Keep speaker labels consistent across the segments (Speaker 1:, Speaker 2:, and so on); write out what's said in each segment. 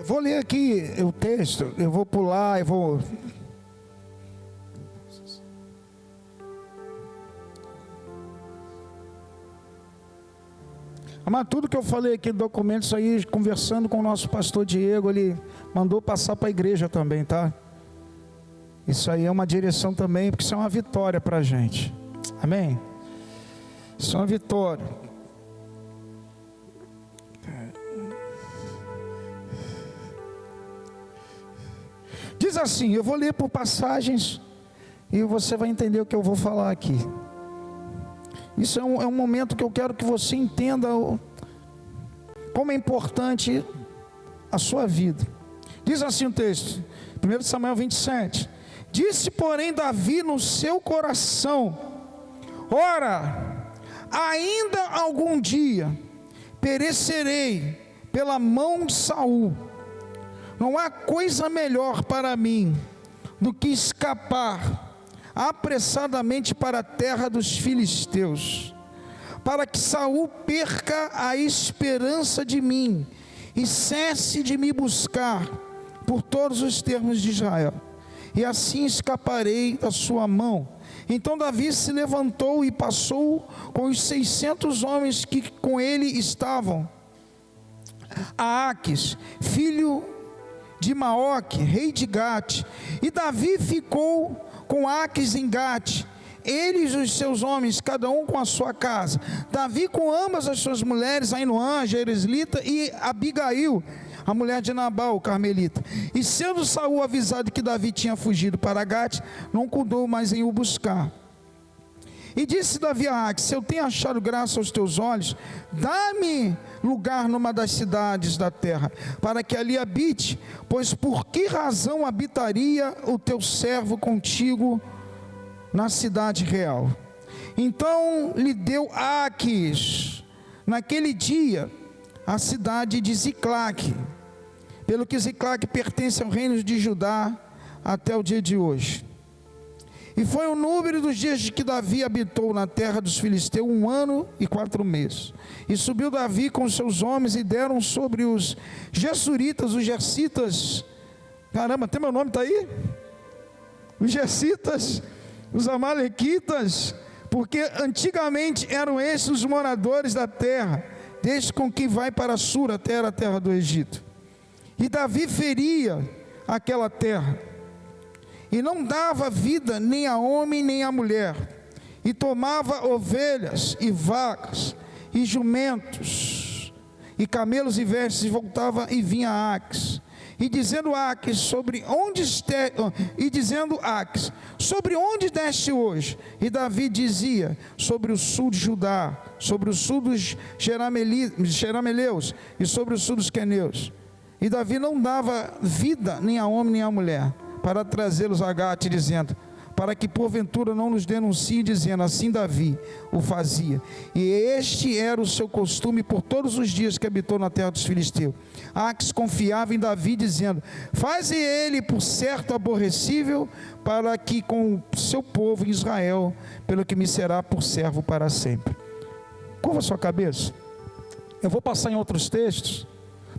Speaker 1: Vou ler aqui o texto, eu vou pular, eu vou... Mas tudo que eu falei aqui do documento, isso aí, conversando com o nosso pastor Diego, ele mandou passar para a igreja também, tá? Isso aí é uma direção também, porque isso é uma vitória para a gente. Amém? Isso é uma vitória. Diz assim, eu vou ler por passagens e você vai entender o que eu vou falar aqui. Isso é um momento que eu quero que você entenda como é importante a sua vida. Diz assim o texto, 1 Samuel 27. Disse, porém, Davi no seu coração: ora, ainda algum dia perecerei pela mão de Saul. Não há coisa melhor para mim do que escapar apressadamente para a terra dos filisteus, para que Saul perca a esperança de mim e cesse de me buscar por todos os termos de Israel, e assim escaparei da sua mão. Então Davi se levantou e passou com os 600 homens que com ele estavam a Aques, filho de Maoque, rei de Gate. E Davi ficou com Aques em Gate, eles e os seus homens, cada um com a sua casa. Davi com ambas as suas mulheres, Ainoã, Jerislita, e Abigail, a mulher de Nabal, o carmelita. E sendo Saul avisado que Davi tinha fugido para Gate, não cuidou mais em o buscar. E disse Davi a Aques: se eu tenho achado graça aos teus olhos, dá-me lugar numa das cidades da terra, para que ali habite, pois por que razão habitaria o teu servo contigo na cidade real? Então lhe deu Aques naquele dia a cidade de Ziclague, pelo que Ziclague pertence ao reino de Judá até o dia de hoje. E foi o número dos dias de que Davi habitou na terra dos filisteus 1 ano e 4 meses. E subiu Davi com seus homens e deram sobre os Gessuritas, os Gersitas. Caramba, tem meu nome, está aí? Os Gersitas, os Amalequitas, porque antigamente eram esses os moradores da terra, desde com quem vai para Sur, até a terra do Egito. E Davi feria aquela terra, e não dava vida nem a homem nem a mulher, e tomava ovelhas e vacas e jumentos e camelos e vestes, e voltava e vinha a Aques, e dizendo Aques, sobre onde deste hoje? E Davi dizia: sobre o sul de Judá, sobre o sul dos Jerameleus e sobre o sul dos Queneus. E Davi não dava vida nem a homem nem a mulher, para trazê-los a Gate, dizendo: para que porventura não nos denuncie, dizendo: assim Davi o fazia. E este era o seu costume por todos os dias que habitou na terra dos filisteus. Aques confiava em Davi, dizendo: faze ele por certo aborrecível, para que com o seu povo em Israel, pelo que me será por servo para sempre. Curva sua cabeça. Eu vou passar em outros textos,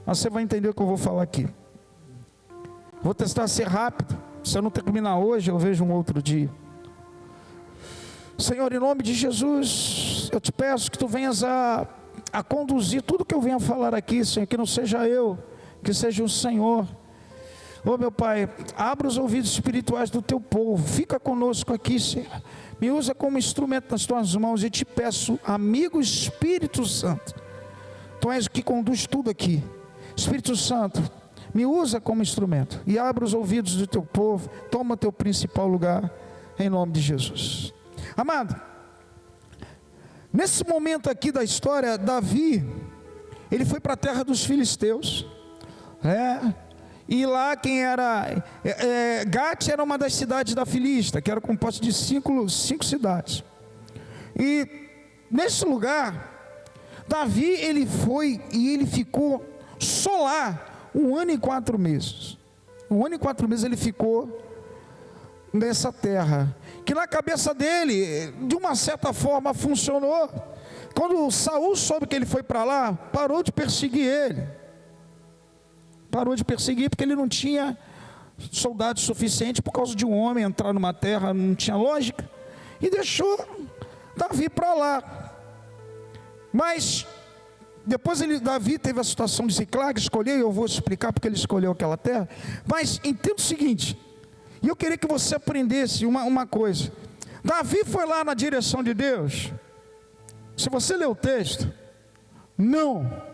Speaker 1: mas você vai entender o que eu vou falar aqui. Vou testar ser rápido. Se eu não terminar hoje, eu vejo um outro dia. Senhor, em nome de Jesus, eu te peço que tu venhas a conduzir tudo que eu venho a falar aqui, Senhor, que não seja eu, que seja o Senhor. Oh meu Pai, abra os ouvidos espirituais do teu povo, fica conosco aqui, Senhor. Me usa como instrumento nas tuas mãos e te peço, amigo Espírito Santo, tu és o que conduz tudo aqui. Espírito Santo, me usa como instrumento e abra os ouvidos do teu povo, toma teu principal lugar, em nome de Jesus. Amado, nesse momento aqui da história, Davi, ele foi para a terra dos filisteus, e lá quem era, Gate era uma das cidades da Filista, que era composta de cinco cidades, e nesse lugar, Davi ele foi e ele ficou só lá 1 ano e 4 meses. 1 ano e 4 meses ele ficou nessa terra, que na cabeça dele, de uma certa forma, funcionou. Quando Saul soube que ele foi para lá, parou de perseguir ele. parou de perseguir, porque ele não tinha soldados suficientes por causa de um homem entrar numa terra, não tinha lógica, e deixou Davi para lá. Mas depois Davi teve a situação de Ziclag, escolheu, e eu vou explicar porque ele escolheu aquela terra. Mas entenda o seguinte, e eu queria que você aprendesse uma coisa. Davi foi lá na direção de Deus? Se você ler o texto, não.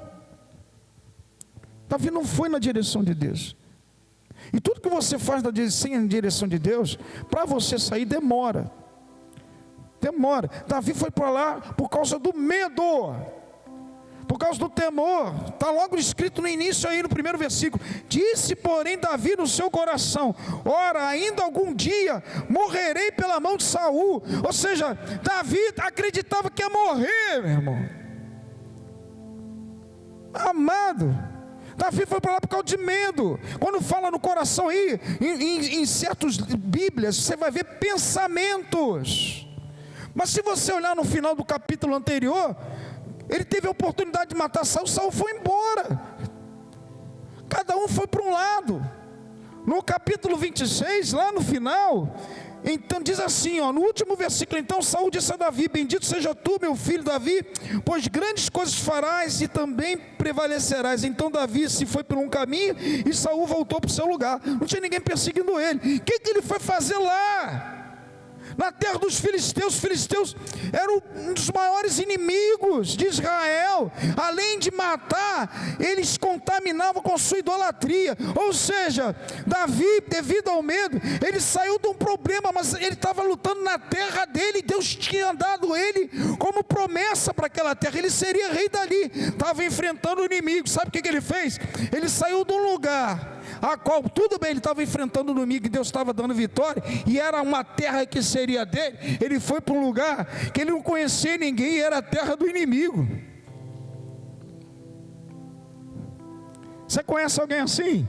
Speaker 1: Davi não foi na direção de Deus. E tudo que você faz sem a direção de Deus, para você sair demora. Demora. Davi foi para lá por causa do medo, por causa do temor. Está logo escrito no início aí, no primeiro versículo. Disse, porém, Davi no seu coração: ora, ainda algum dia morrerei pela mão de Saul. Ou seja, Davi acreditava que ia morrer, meu irmão. Amado, Davi foi para lá por causa de medo. Quando fala no coração aí, em certas bíblias, você vai ver pensamentos. Mas se você olhar no final do capítulo anterior, ele teve a oportunidade de matar Saul, Saul foi embora. Cada um foi para um lado. No capítulo 26, lá no final, então diz assim, no último versículo: então Saul disse a Davi: bendito seja tu, meu filho Davi, pois grandes coisas farás e também prevalecerás. Então Davi se foi por um caminho e Saul voltou para o seu lugar. Não tinha ninguém perseguindo ele. O que ele foi fazer lá? Na terra dos filisteus. Os filisteus eram um dos maiores inimigos de Israel. Além de matar, eles contaminavam com sua idolatria. Ou seja, Davi, devido ao medo, ele saiu de um problema, mas ele estava lutando na terra dele. Deus tinha dado ele como promessa para aquela terra, ele seria rei dali. Estava enfrentando o inimigo. Sabe o que ele fez? Ele saiu de um lugar a qual, tudo bem, ele estava enfrentando o inimigo e Deus estava dando vitória, e era uma terra que seria dele. Ele foi para um lugar que ele não conhecia ninguém, e era a terra do inimigo. Você conhece alguém assim?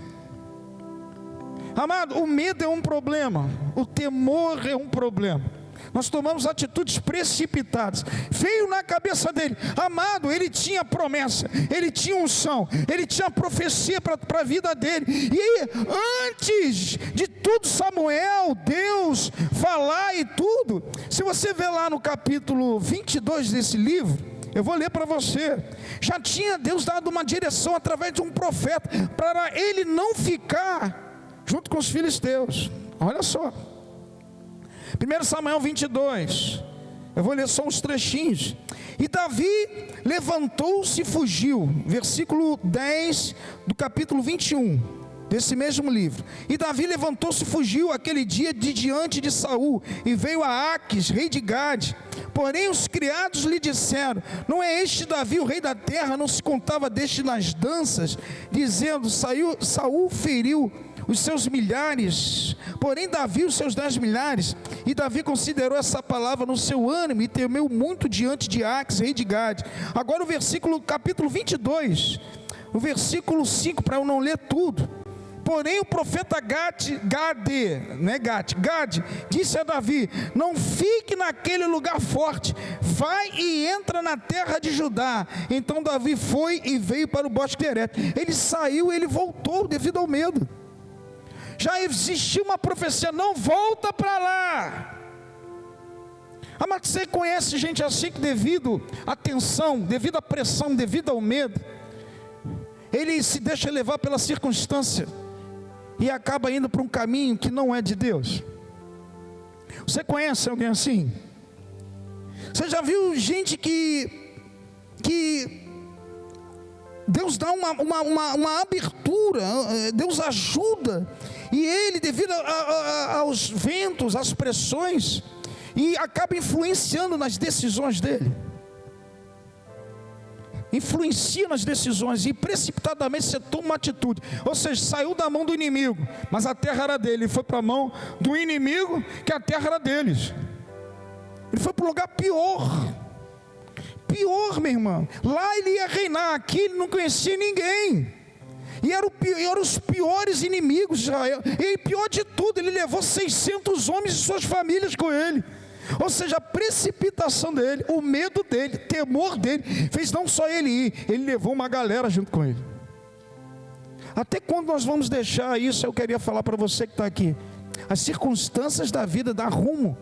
Speaker 1: Amado, o medo é um problema, o temor é um problema. Nós tomamos atitudes precipitadas. Veio na cabeça dele, amado, ele tinha promessa, ele tinha unção, ele tinha profecia para a vida dele. E antes de tudo, Samuel, Deus falar e tudo, se você ver lá no capítulo 22 desse livro, eu vou ler para você. Já tinha Deus dado uma direção através de um profeta, para ele não ficar junto com os filisteus. Olha só, 1 Samuel 22, eu vou ler só uns trechinhos. E Davi levantou-se e fugiu, versículo 10 do capítulo 21 desse mesmo livro. E Davi levantou-se e fugiu aquele dia de diante de Saul, e veio a Aques, rei de Gade. Porém os criados lhe disseram: não é este Davi o rei da terra? Não se contava deste nas danças, dizendo: Saul feriu os seus milhares, porém Davi os seus 10 milhares. E Davi considerou essa palavra no seu ânimo e temeu muito diante de Aques, rei de Gade. Agora o capítulo 22, o versículo 5, para eu não ler tudo. Porém o profeta Gade disse a Davi: não fique naquele lugar forte, vai e entra na terra de Judá. Então Davi foi e veio para o bosque de Herete. Ele saiu, ele voltou devido ao medo. Já existia uma profecia: não volta para lá. Mas você conhece gente assim que devido à tensão, devido à pressão, devido ao medo, ele se deixa levar pela circunstância e acaba indo para um caminho que não é de Deus. Você conhece alguém assim? Você já viu gente que Deus dá uma abertura, Deus ajuda, e ele, devido aos ventos, às pressões, e acaba influenciando nas decisões dele. Influencia nas decisões, e precipitadamente você toma uma atitude. Ou seja, saiu da mão do inimigo, mas a terra era dele. Ele foi para a mão do inimigo, que a terra era deles. Ele foi para um lugar pior, meu irmão. Lá ele ia reinar, aqui ele não conhecia ninguém, e eram os piores inimigos de Israel. E pior de tudo, ele levou 600 homens e suas famílias com ele. Ou seja, a precipitação dele, o medo dele, temor dele, fez não só ele ir, ele levou uma galera junto com ele. até quando nós vamos deixar isso? Eu queria falar para você que está aqui. As circunstâncias da vida dão rumo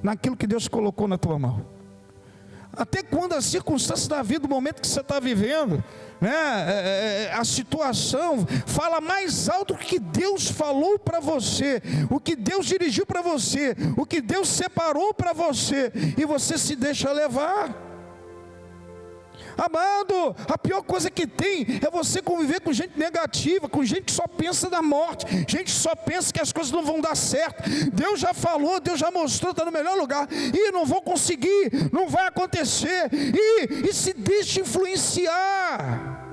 Speaker 1: naquilo que Deus colocou na tua mão. Até quando as circunstâncias da vida, o momento que você está vivendo, né, a situação fala mais alto do que Deus falou para você, o que Deus dirigiu para você, o que Deus separou para você, e você se deixa levar. Amado, a pior coisa que tem é você conviver com gente negativa, com gente que só pensa na morte, gente que só pensa que as coisas não vão dar certo. Deus já falou, Deus já mostrou, está no melhor lugar, e não vou conseguir, não vai acontecer, e se deixa influenciar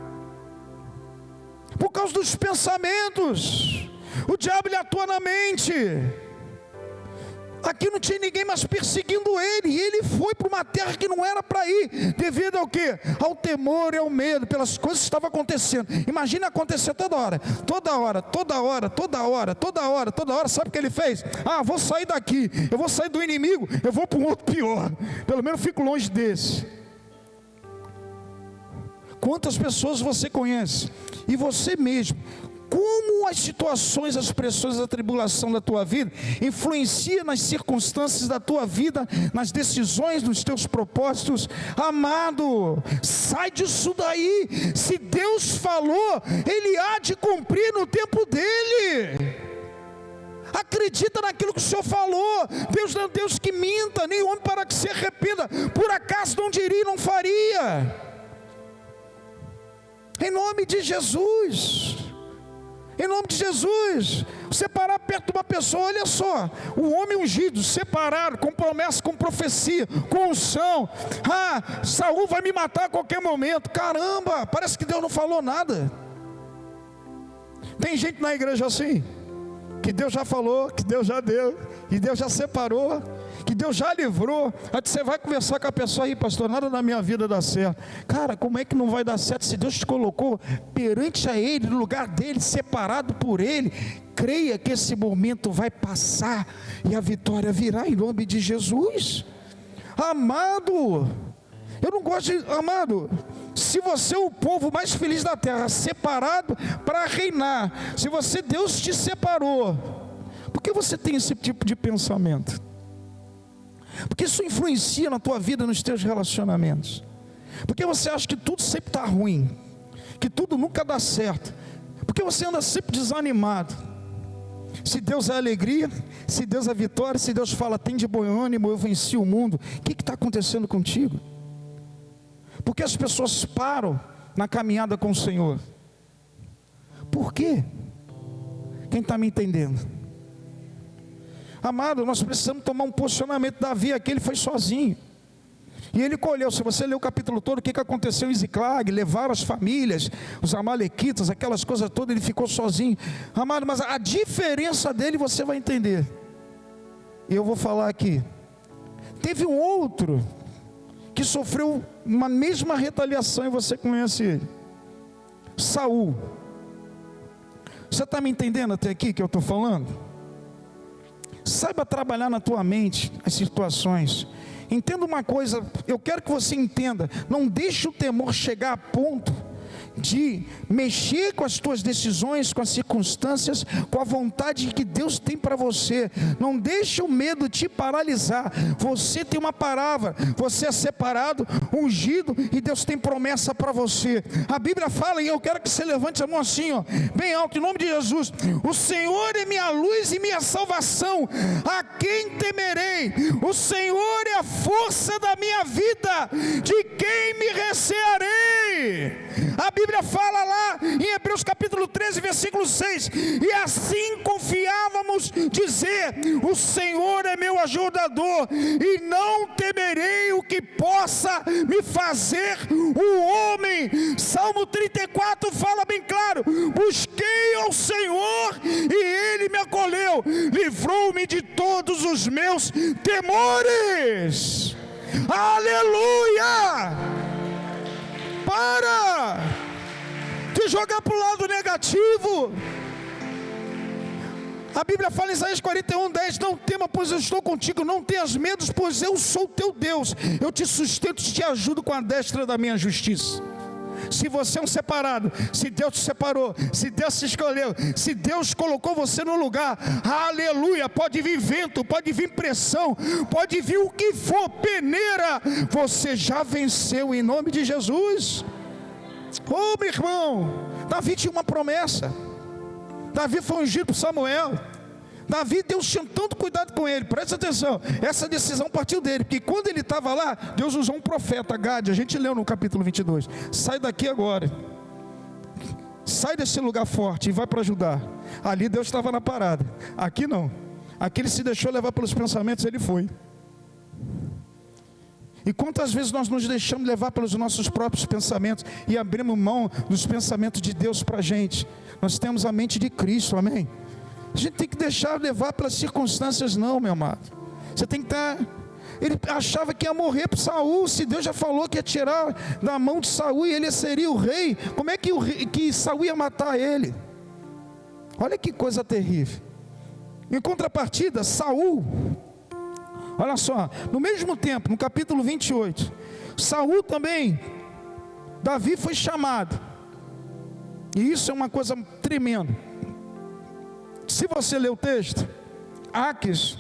Speaker 1: por causa dos pensamentos. O diabo lhe atua na mente. Aqui não tinha ninguém mais perseguindo ele, e ele foi para uma terra que não era para ir, devido ao quê? Ao temor e ao medo, pelas coisas que estavam acontecendo. Imagina acontecer toda hora, sabe o que ele fez? Vou sair daqui, eu vou sair do inimigo, eu vou para um outro pior, pelo menos fico longe desse. Quantas pessoas você conhece, e você mesmo, como as situações, as pressões, a tribulação da tua vida influencia nas circunstâncias da tua vida, nas decisões, nos teus propósitos. Amado, sai disso daí. Se Deus falou, Ele há de cumprir no tempo dEle. Acredita naquilo que o Senhor falou. Deus não é Deus que minta, nem homem para que se arrependa. Por acaso não diria, não faria. Em nome de Jesus. Em nome de Jesus. Você parar perto de uma pessoa, olha só, o homem ungido, separado, com promessa, com profecia, com unção. Saul vai me matar a qualquer momento. Caramba, parece que Deus não falou nada. Tem gente na igreja assim, que Deus já falou, que Deus já deu, que Deus já separou, que Deus já livrou. Aí você vai conversar com a pessoa aí, pastor, nada na minha vida dá certo. Cara, como é que não vai dar certo se Deus te colocou perante a Ele, no lugar dEle, separado por Ele? Creia que esse momento vai passar e a vitória virá em nome de Jesus. Amado, eu não gosto de, amado, se você é o povo mais feliz da terra, separado para reinar, se você, Deus te separou, por que você tem esse tipo de pensamento? Porque isso influencia na tua vida, nos teus relacionamentos. Porque você acha que tudo sempre está ruim, que tudo nunca dá certo, porque você anda sempre desanimado. Se Deus é alegria, se Deus é vitória, se Deus fala, tem de bom ânimo, eu venci o mundo, o que está acontecendo contigo? Porque as pessoas param na caminhada com o Senhor. Por quê? Quem está me entendendo? Amado, nós precisamos tomar um posicionamento. Davi aqui, ele foi sozinho, e ele colheu. Se você ler o capítulo todo, o que aconteceu em Ziclag, levaram as famílias, os amalequitas, aquelas coisas todas, ele ficou sozinho. Amado, mas a diferença dele você vai entender, e eu vou falar aqui. Teve um outro que sofreu uma mesma retaliação, e você conhece ele, Saul. Você está me entendendo até aqui que eu estou falando? Saiba trabalhar na tua mente as situações. Entenda uma coisa, eu quero que você entenda. Não deixe o temor chegar a ponto de mexer com as tuas decisões, com as circunstâncias, com a vontade que Deus tem para você. Não deixe o medo te paralisar. Você tem uma palavra, você é separado, ungido, e Deus tem promessa para você. A Bíblia fala, e eu quero que você levante a mão assim, bem alto, em nome de Jesus: o Senhor é minha luz e minha salvação, a quem temerei? O Senhor é a força da minha vida, de quem me recearei? A Bíblia fala lá em Hebreus capítulo 13, versículo 6, e assim confiávamos dizer: o Senhor é meu ajudador, e não temerei o que possa me fazer o homem. Salmo 34 fala bem claro: busquei ao Senhor e Ele me acolheu, livrou-me de todos os meus temores. Aleluia! Para de jogar para o lado negativo. A Bíblia fala em Isaías 41:10: não tema, pois eu estou contigo, não tenhas medo, pois eu sou teu Deus, eu te sustento e te ajudo com a destra da minha justiça. Se você é um separado, se Deus te separou, se Deus te escolheu, se Deus colocou você no lugar, aleluia, pode vir vento, pode vir pressão, pode vir o que for, peneira, você já venceu em nome de Jesus. Oh, meu irmão, Davi tinha uma promessa. Davi foi ungido por Samuel. Davi, Deus tinha tanto cuidado com ele, presta atenção, essa decisão partiu dele, porque quando ele estava lá, Deus usou um profeta, Gade, a gente leu no capítulo 22, sai daqui agora, sai desse lugar forte e vai para Judá. Ali Deus estava na parada, aqui não, aqui ele se deixou levar pelos pensamentos, ele foi. E quantas vezes nós nos deixamos levar pelos nossos próprios pensamentos e abrimos mão dos pensamentos de Deus para a gente? Nós temos a mente de Cristo, amém? A gente tem que deixar levar pelas circunstâncias, não, meu amado. Você tem que estar. Ele achava que ia morrer para Saul. Se Deus já falou que ia tirar da mão de Saul e ele seria o rei, como é que Saul ia matar ele? Olha que coisa terrível. Em contrapartida, Saul, olha só, no mesmo tempo, no capítulo 28, Saul também, Davi foi chamado. E isso é uma coisa tremenda. Se você ler o texto, Aques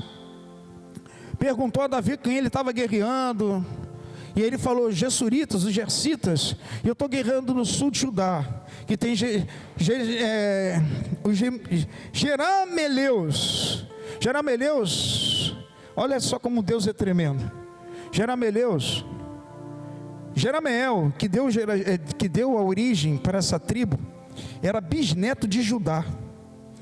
Speaker 1: perguntou a Davi quem ele estava guerreando, e ele falou, Gessuritas, os Gersitas, e eu estou guerreando no sul de Judá, que tem os Jerameleus. Jerameleus, olha só como Deus é tremendo. Jerameleus, Jerameel, que deu a origem para essa tribo, era bisneto de Judá,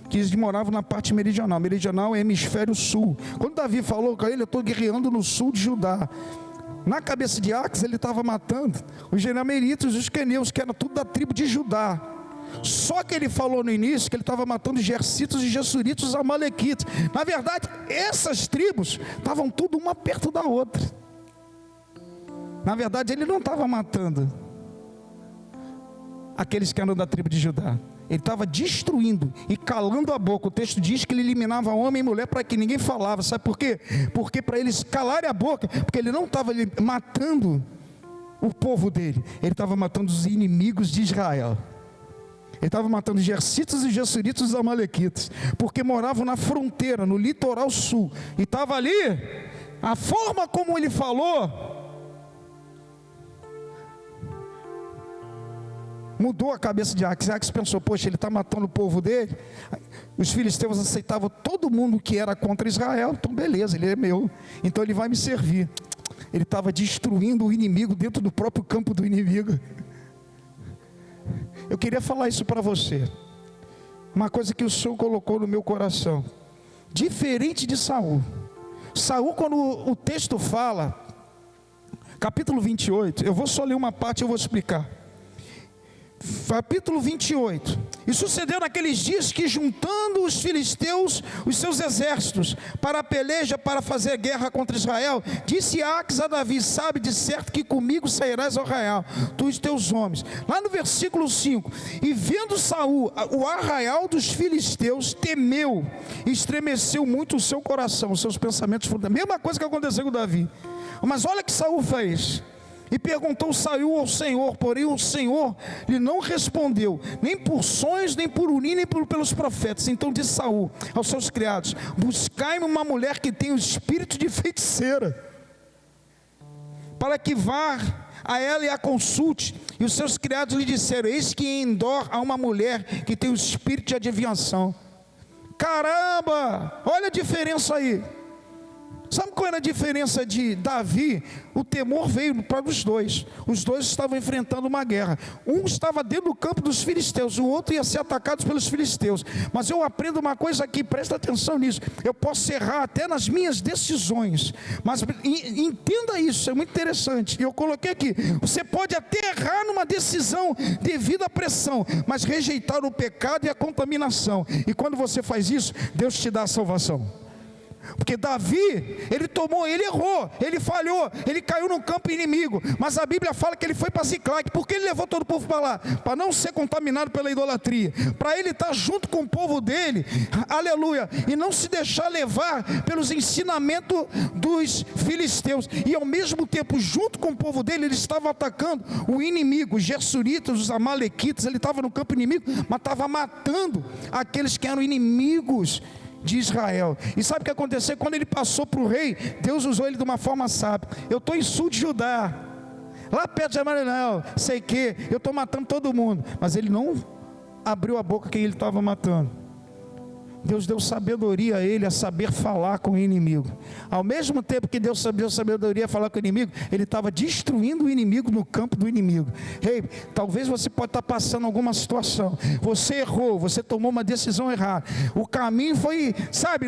Speaker 1: que eles moravam na parte meridional. Meridional é hemisfério sul. Quando Davi falou com ele, eu estou guerreando no sul de Judá, na cabeça de Aques ele estava matando os Jeramelitas e os Queneus, que era tudo da tribo de Judá. Só que ele falou no início que ele estava matando os Gersitas e Gessuritas, os Amalequitas. Na verdade, essas tribos estavam tudo uma perto da outra. Na verdade, ele não estava matando aqueles que eram da tribo de Judá. Ele estava destruindo e calando a boca. O texto diz que ele eliminava homem e mulher para que ninguém falava. Sabe por quê? Porque para eles calarem a boca, porque ele não estava matando o povo dele, ele estava matando os inimigos de Israel. Ele estava matando os Gersitas e Gessuritas e os Amalequitas, porque moravam na fronteira, no litoral sul. E estava ali, a forma como ele falou mudou a cabeça de Aques. Aques pensou, poxa, ele está matando o povo dele. Os filisteus aceitavam todo mundo que era contra Israel. Então beleza, ele é meu, então ele vai me servir. Ele estava destruindo o inimigo dentro do próprio campo do inimigo. Eu queria falar isso para você, uma coisa que o Senhor colocou no meu coração. Diferente de Saul, quando o texto fala, capítulo 28, eu vou só ler uma parte e eu vou explicar. Capítulo 28. E sucedeu naqueles dias que, juntando os filisteus os seus exércitos para a peleja, para fazer guerra contra Israel, disse Aques a Davi, sabe de certo que comigo sairás ao arraial, tu e os teus homens. Lá no versículo 5, e vendo Saul o arraial dos filisteus, temeu, e estremeceu muito o seu coração, os seus pensamentos. A mesma coisa que aconteceu com Davi. Mas olha o que Saul fez. E perguntou Saul ao Senhor, porém o Senhor lhe não respondeu, nem por sonhos, nem por Urim, nem pelos profetas. Então disse Saul aos seus criados, buscai-me uma mulher que tenha o espírito de feiticeira, para que vá a ela e a consulte. E os seus criados lhe disseram, eis que em Endor há uma mulher que tem o espírito de adivinhação. Caramba, olha a diferença aí. Sabe qual era a diferença de Davi? O temor veio para os dois estavam enfrentando uma guerra. Um estava dentro do campo dos filisteus, o outro ia ser atacado pelos filisteus. Mas eu aprendo uma coisa aqui, presta atenção nisso. Eu posso errar até nas minhas decisões, mas entenda isso, é muito interessante. Eu coloquei aqui, você pode até errar numa decisão devido à pressão, mas rejeitar o pecado e a contaminação. E quando você faz isso, Deus te dá a salvação. Porque Davi, ele errou, ele falhou, ele caiu no campo inimigo. Mas a Bíblia fala que ele foi para Ziclague. Por que ele levou todo o povo para lá? Para não ser contaminado pela idolatria, para ele estar junto com o povo dele, aleluia, e não se deixar levar pelos ensinamentos dos filisteus. E ao mesmo tempo, junto com o povo dele, ele estava atacando o inimigo, os Gersuritas, os Amalequitas. Ele estava no campo inimigo, mas estava matando aqueles que eram inimigos de Israel. E sabe o que aconteceu? Quando ele passou para o rei, Deus usou ele de uma forma sábia. Eu estou em sul de Judá, lá perto de Amaranel, sei que eu estou matando todo mundo, mas ele não abriu a boca quem ele estava matando. Deus deu sabedoria a ele, a saber falar com o inimigo. Ao mesmo tempo que Deus deu sabedoria a falar com o inimigo, ele estava destruindo o inimigo no campo do inimigo. Ei, talvez você pode estar passando alguma situação, você errou, você tomou uma decisão errada, o caminho foi,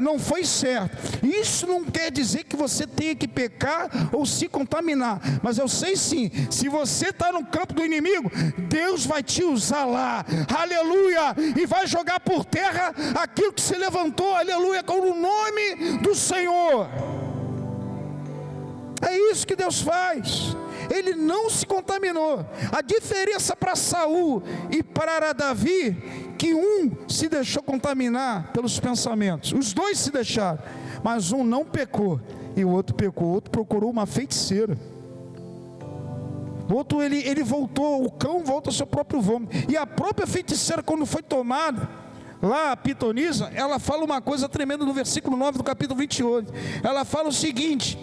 Speaker 1: não foi certo. Isso não quer dizer que você tenha que pecar ou se contaminar, mas eu sei sim, se você está no campo do inimigo, Deus vai te usar lá, aleluia, e vai jogar por terra aquilo que se levantou, aleluia, com o nome do Senhor. É isso que Deus faz. Ele não se contaminou. A diferença para Saul e para Davi, que um se deixou contaminar pelos pensamentos, os dois se deixaram, mas um não pecou e o outro pecou. O outro procurou uma feiticeira. O outro ele voltou, o cão volta ao seu próprio vômito. E a própria feiticeira, quando foi tomada lá, a pitonisa, ela fala uma coisa tremenda no versículo 9 do capítulo 28. Ela fala o seguinte: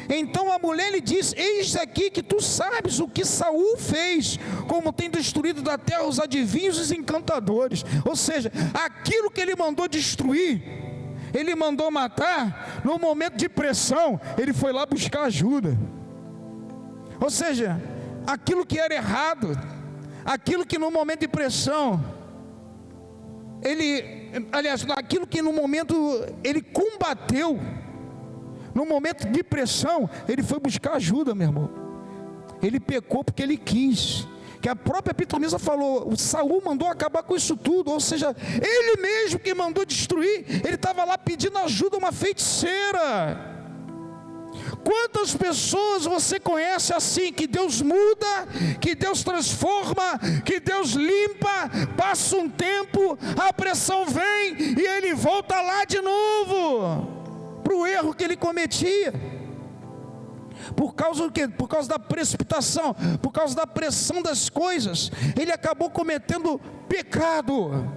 Speaker 1: então a mulher lhe diz: eis aqui que tu sabes o que Saul fez, como tem destruído da terra os adivinhos e os encantadores. Ou seja, aquilo que ele mandou destruir, ele mandou matar, no momento de pressão, ele foi lá buscar ajuda. Ou seja, aquilo que era errado, aquilo que no momento de pressão, aquilo que no momento ele combateu, no momento de pressão, ele foi buscar ajuda, meu irmão. Ele pecou porque ele quis. Que a própria pitonisa falou, o Saul mandou acabar com isso tudo. Ou seja, ele mesmo que mandou destruir, ele estava lá pedindo ajuda a uma feiticeira. Quantas pessoas você conhece assim, que Deus muda, que Deus transforma, que Deus limpa, passa um tempo, a pressão vem e ele volta lá de novo para o erro que ele cometia. Por causa do quê? Por causa da precipitação, por causa da pressão das coisas, ele acabou cometendo pecado,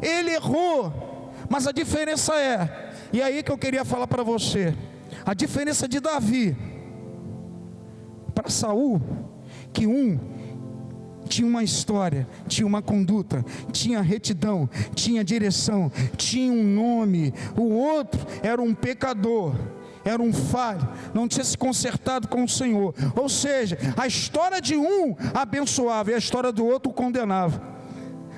Speaker 1: ele errou. Mas a diferença é, e aí que eu queria falar para você, a diferença de Davi para Saul, que um tinha uma história, tinha uma conduta, tinha retidão, tinha direção, tinha um nome. O outro era um pecador, era um falho, não tinha se consertado com o Senhor. Ou seja, a história de um abençoava e a história do outro condenava.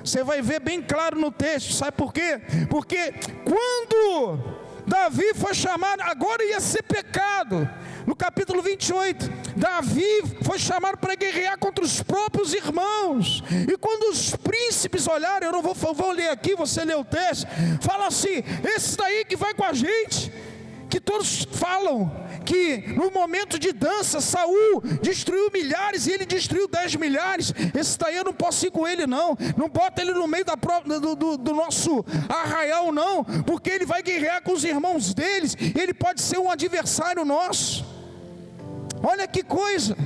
Speaker 1: Você vai ver bem claro no texto, sabe por quê? Porque quando Davi foi chamado, agora ia ser pecado. No capítulo 28, Davi foi chamado para guerrear contra os próprios irmãos. E quando os príncipes olharam, eu não vou ler aqui, você lê o texto, fala assim: esse daí que vai com a gente, que todos falam que no momento de dança Saul destruiu milhares e ele destruiu 10 milhares. Esse daí eu não posso ir com ele não bota ele no meio do nosso arraial não, porque ele vai guerrear com os irmãos deles, ele pode ser um adversário nosso. Olha que coisa,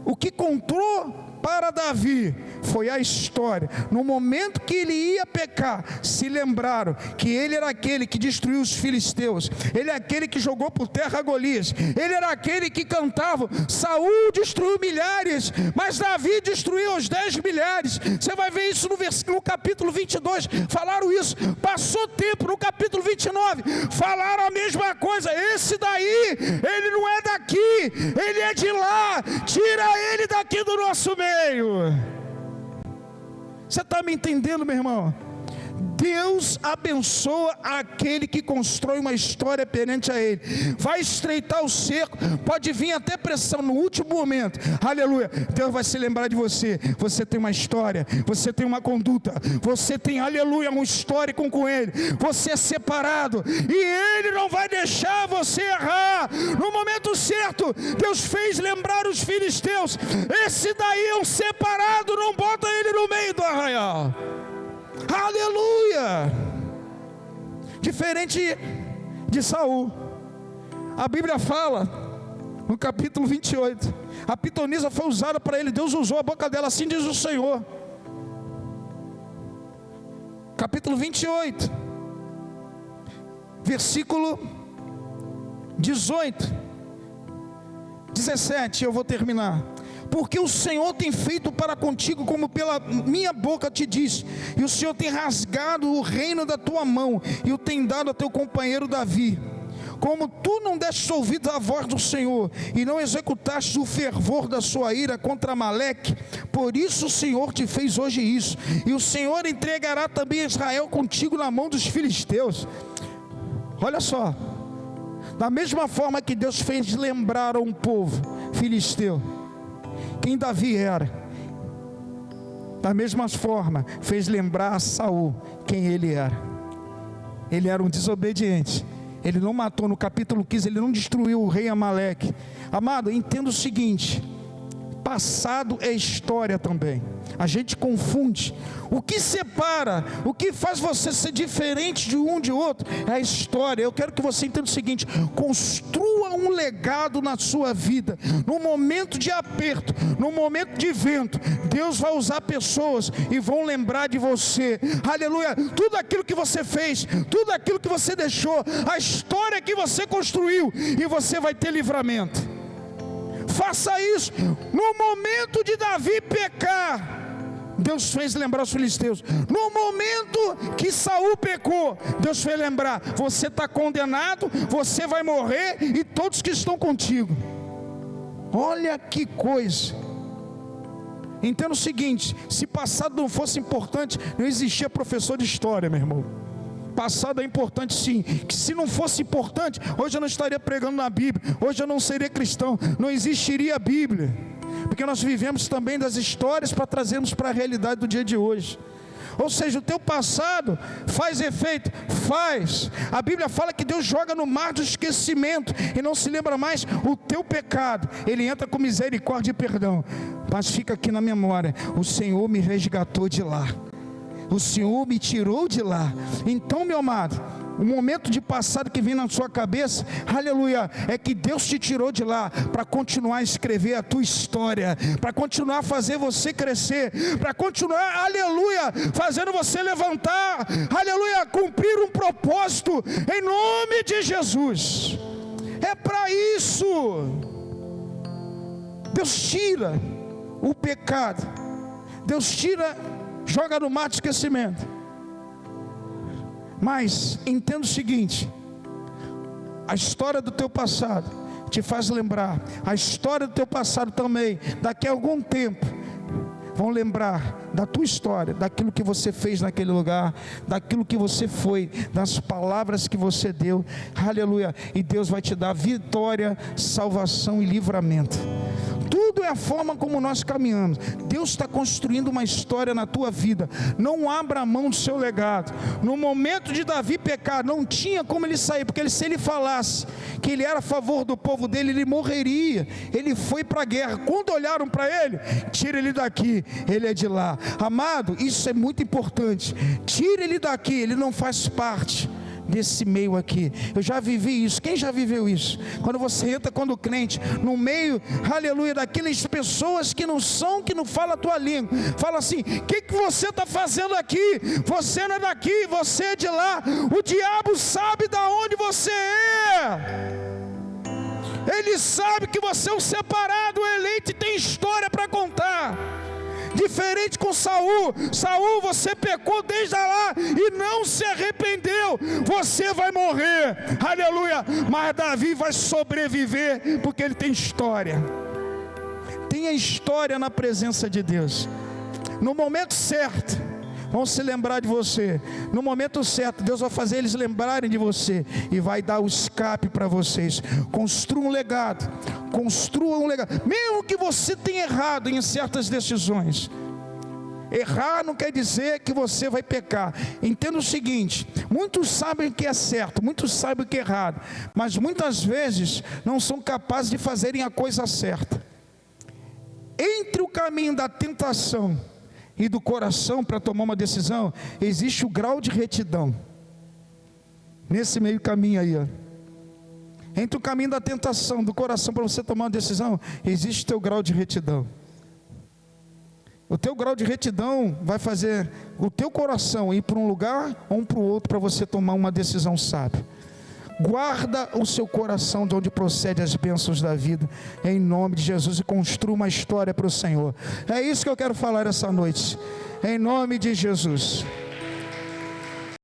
Speaker 1: o que contou para Davi foi a história. No momento que ele ia pecar, se lembraram que ele era aquele que destruiu os filisteus, ele é aquele que jogou por terra Golias, ele era aquele que cantava: Saul destruiu milhares, mas Davi destruiu os 10 milhares. Você vai ver isso no capítulo 22, falaram isso. Passou tempo, no capítulo 29, falaram a mesma coisa: esse daí, ele não é daqui, ele é de lá, tira ele daqui do nosso meio. Você está me entendendo, meu irmão? Deus abençoa aquele que constrói uma história perante a Ele. Vai estreitar o cerco, pode vir até pressão no último momento, aleluia, Deus vai se lembrar de você. Você tem uma história, você tem uma conduta, você tem, aleluia, um histórico com Ele, você é separado, e Ele não vai deixar você errar. No momento certo, Deus fez lembrar os filisteus: esse daí é um separado, não bota ele no meio do arraial. Aleluia! Diferente de Saul, a Bíblia fala no capítulo 28, a pitonisa foi usada para ele, Deus usou a boca dela, assim diz o Senhor. Capítulo 28, versículo 18, 17, eu vou terminar. Porque o Senhor tem feito para contigo como pela minha boca te disse, e o Senhor tem rasgado o reino da tua mão, e o tem dado a teu companheiro Davi. Como tu não deste ouvido à voz do Senhor, e não executaste o fervor da sua ira contra Amaleque, por isso o Senhor te fez hoje isso, e o Senhor entregará também Israel contigo na mão dos filisteus. Olha só, da mesma forma que Deus fez lembrar a um povo filisteu quem Davi era, da mesma forma fez lembrar a Saul quem ele era. Ele era um desobediente, ele não matou. No capítulo 15 ele não destruiu o rei Amaleque. Amado, entenda o seguinte: passado é história também. A gente confunde. O que separa, o que faz você ser diferente de um de outro, é a história. Eu quero que você entenda o seguinte: construa um legado na sua vida. No momento de aperto, no momento de vento, Deus vai usar pessoas e vão lembrar de você. Aleluia, tudo aquilo que você fez, tudo aquilo que você deixou, a história que você construiu, e você vai ter livramento. Faça isso. No momento de Davi pecar, Deus fez lembrar os filisteus. No momento que Saul pecou, Deus fez lembrar: você está condenado, você vai morrer, e todos que estão contigo. Olha que coisa. Entenda o seguinte: se passado não fosse importante, não existia professor de história, meu irmão. Passado é importante sim, que se não fosse importante, hoje eu não estaria pregando na Bíblia, hoje eu não seria cristão, não existiria a Bíblia, porque nós vivemos também das histórias para trazermos para a realidade do dia de hoje. Ou seja, o teu passado faz efeito? Faz. A Bíblia fala que Deus joga no mar do esquecimento e não se lembra mais o teu pecado. Ele entra com misericórdia e perdão, mas fica aqui na memória: o Senhor me resgatou de lá, o Senhor me tirou de lá. Então, meu amado, o momento de passado que vem na sua cabeça, aleluia, é que Deus te tirou de lá para continuar a escrever a tua história, para continuar a fazer você crescer, para continuar, aleluia, fazendo você levantar, aleluia, cumprir um propósito em nome de Jesus. É para isso. Deus tira o pecado, Deus tira, joga no mar de esquecimento. Mas entenda o seguinte: a história do teu passado te faz lembrar, a história do teu passado também, daqui a algum tempo, vão lembrar da tua história, daquilo que você fez naquele lugar, daquilo que você foi, das palavras que você deu, aleluia, e Deus vai te dar vitória, salvação e livramento. Tudo é a forma como nós caminhamos. Deus está construindo uma história na tua vida. Não abra mão do seu legado. No momento de Davi pecar, não tinha como ele sair, porque se ele falasse que ele era a favor do povo dele, ele morreria. Ele foi para a guerra. Quando olharam para ele: tira ele daqui, ele é de lá. Amado, isso é muito importante. Tira ele daqui, ele não faz parte desse meio aqui. Eu já vivi isso. Quem já viveu isso? Quando você entra, quando crente, no meio, aleluia, daquelas pessoas que não são, que não falam a tua língua, fala assim: o que você está fazendo aqui? Você não é daqui, você é de lá. O diabo sabe da onde você é. Ele sabe que você é um separado, eleito, e tem história para contar. Diferente com Saul. Saul, você pecou desde lá e não se arrependeu, você vai morrer, aleluia. Mas Davi vai sobreviver, porque ele tem história. Tenha história na presença de Deus. No momento certo, vão se lembrar de você. No momento certo, Deus vai fazer eles lembrarem de você e vai dar o escape para vocês. Construa um legado, mesmo que você tenha errado em certas decisões. Errar não quer dizer que você vai pecar. Entenda o seguinte: muitos sabem o que é certo, muitos sabem o que é errado, mas muitas vezes não são capazes de fazerem a coisa certa. Entre o caminho da tentação e do coração para tomar uma decisão, existe o grau de retidão. Nesse meio caminho aí, ó. Entre o caminho da tentação, do coração para você tomar uma decisão, existe o teu grau de retidão. O teu grau de retidão vai fazer o teu coração ir para um lugar ou para o outro para você tomar uma decisão sábia. Guarda o seu coração de onde procede as bênçãos da vida, em nome de Jesus, e construa uma história para o Senhor. É isso que eu quero falar essa noite, em nome de Jesus.